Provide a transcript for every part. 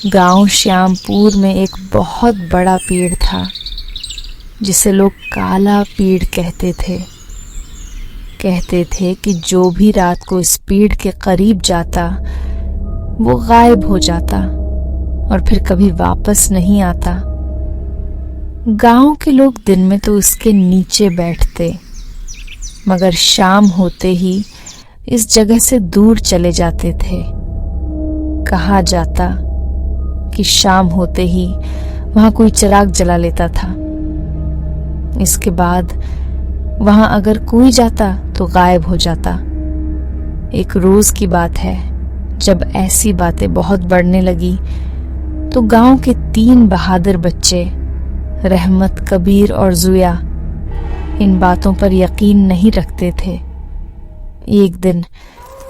गांव श्यामपुर में एक बहुत बड़ा पेड़ था जिसे लोग काला पेड़ कहते थे। कहते थे कि जो भी रात को इस पेड़ के करीब जाता वो गायब हो जाता और फिर कभी वापस नहीं आता। गांव के लोग दिन में तो उसके नीचे बैठते, मगर शाम होते ही इस जगह से दूर चले जाते थे। कहा जाता कि शाम होते ही वहां कोई चिराग जला लेता था। इसके बाद वहां अगर कोई जाता तो गायब हो जाता। एक रोज की बात है, जब ऐसी बातें बहुत बढ़ने लगी तो गांव के 3 बहादुर बच्चे रहमत, कबीर और जुया इन बातों पर यकीन नहीं रखते थे। एक दिन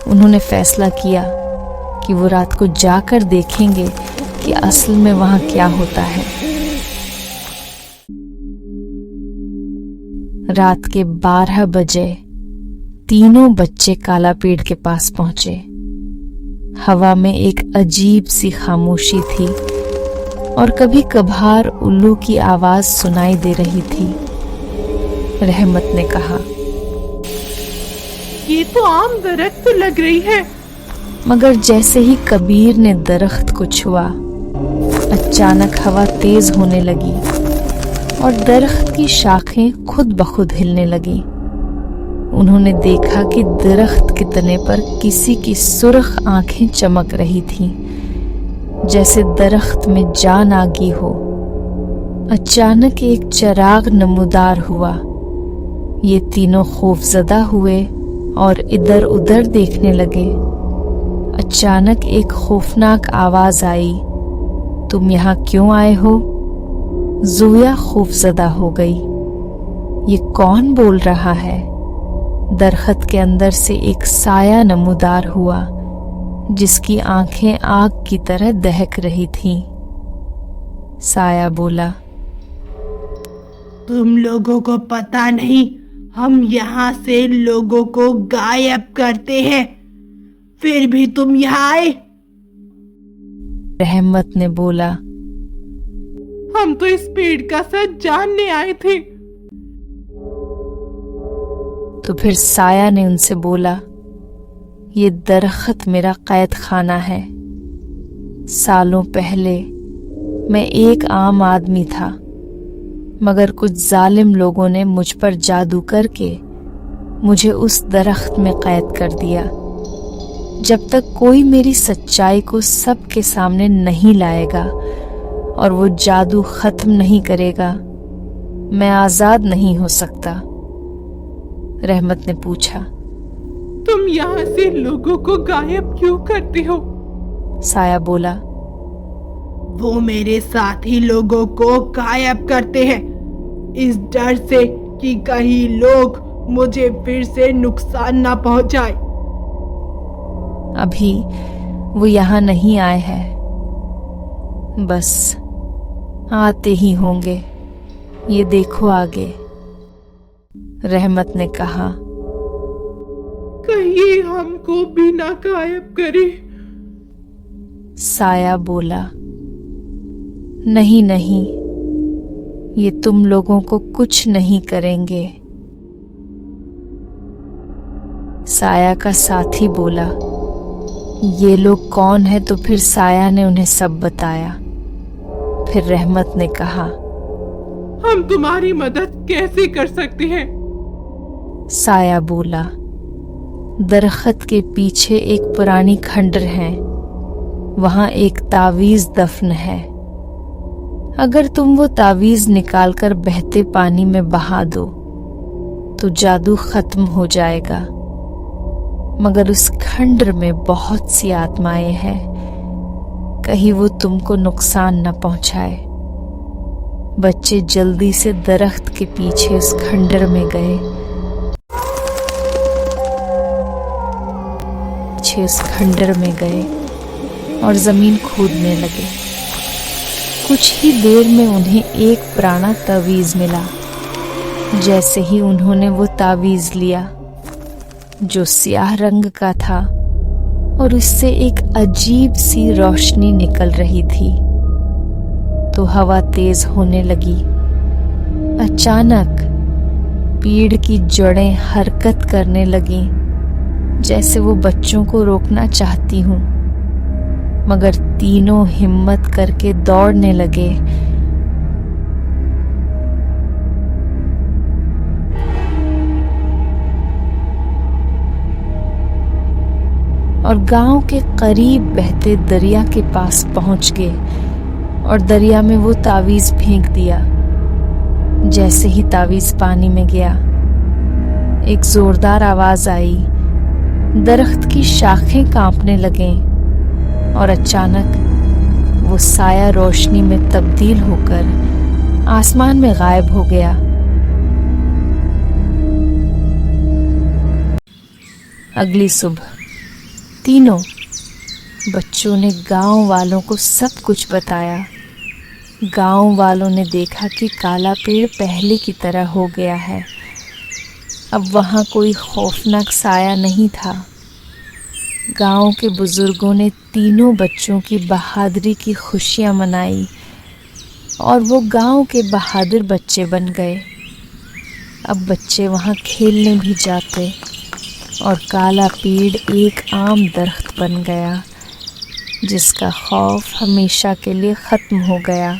उन्होंने फैसला किया कि वो रात को जाकर देखेंगे कि असल में वहां क्या होता है। रात के 12 बजे तीनों बच्चे काला पेड़ के पास पहुंचे। हवा में एक अजीब सी खामोशी थी और कभी कभार उल्लू की आवाज सुनाई दे रही थी। रहमत ने कहा, ये तो आम दरख्त लग रही है। मगर जैसे ही कबीर ने दरख्त को छुआ, अचानक हवा तेज होने लगी और दरख्त की शाखें खुद ब खुद हिलने लगी। उन्होंने देखा कि दरख्त के तने पर किसी की सुर्ख आंखें चमक रही थीं, जैसे दरख्त में जान आ गई हो। अचानक एक चिराग नमूदार हुआ। ये तीनों खौफजदा हुए और इधर उधर देखने लगे। अचानक एक खौफनाक आवाज आई, तुम यहाँ क्यों आए हो? जुया खौफजदा हो गई। ये कौन बोल रहा है? दरख्त के अंदर से एक साया नमूदार हुआ जिसकी आंखें आग की तरह दहक रही थीं। साया बोला, तुम लोगों को पता नहीं, हम यहाँ से लोगों को गायब करते हैं, फिर भी तुम यहाँ आए। रहमत ने बोला, हम तो इस पेड़ का सच जानने आए थे। तो फिर साया ने उनसे बोला, ये दरख्त मेरा कैद खाना है। सालों पहले मैं एक आम आदमी था, मगर कुछ जालिम लोगों ने मुझ पर जादू करके मुझे उस दरख्त में कैद कर दिया। जब तक कोई मेरी सच्चाई को सबके सामने नहीं लाएगा और वो जादू खत्म नहीं करेगा, मैं आजाद नहीं हो सकता। रहमत ने पूछा, तुम यहाँ से लोगों को गायब क्यों करते हो? साया बोला, वो मेरे साथी लोगों को गायब करते हैं, इस डर से कि कहीं लोग मुझे फिर से नुकसान ना पहुंचाए। अभी वो यहाँ नहीं आए हैं, बस आते ही होंगे, ये देखो आगे। रहमत ने कहा, कहीं हमको भी ना गायब करे। साया बोला, नहीं नहीं, ये तुम लोगों को कुछ नहीं करेंगे। साया का साथी बोला, ये लोग कौन है? तो फिर साया ने उन्हें सब बताया। फिर रहमत ने कहा, हम तुम्हारी मदद कैसे कर सकते हैं? साया बोला, दरख्त के पीछे एक पुरानी खंडर है, वहां एक तावीज दफन है। अगर तुम वो तावीज निकालकर बहते पानी में बहा दो तो जादू खत्म हो जाएगा। मगर उस खंडर में बहुत सी आत्माएं हैं, कहीं वो तुमको नुकसान न पहुंचाए। बच्चे जल्दी से दरख्त के पीछे उस खंडर में गए। उस खंडर में गए और जमीन खोदने लगे। कुछ ही देर में उन्हें एक पुराना तावीज मिला। जैसे ही उन्होंने वो तावीज लिया, जो स्याह रंग का था, और उससे एक अजीब सी रोशनी निकल रही थी। तो हवा तेज होने लगी। अचानक पेड़ की जड़ें हरकत करने लगीं, जैसे वो बच्चों को रोकना चाहती हूँ, मगर तीनों हिम्मत करके दौड़ने लगे। और गांव के करीब बहते दरिया के पास पहुंच गए और दरिया में वो तावीज फेंक दिया। जैसे ही तावीज पानी में गया, एक जोरदार आवाज आई, दरख्त की शाखें कांपने लगें और अचानक वो साया रोशनी में तब्दील होकर आसमान में गायब हो गया। अगली सुबह तीनों बच्चों ने गांव वालों को सब कुछ बताया। गांव वालों ने देखा कि काला पेड़ पहले की तरह हो गया है। अब वहाँ कोई खौफनाक साया नहीं था। गांव के बुजुर्गों ने तीनों बच्चों की बहादुरी की खुशियाँ मनाई और वो गांव के बहादुर बच्चे बन गए। अब बच्चे वहाँ खेलने भी जाते और काला पेड़ एक आम दरख्त बन गया, जिसका खौफ हमेशा के लिए ख़त्म हो गया।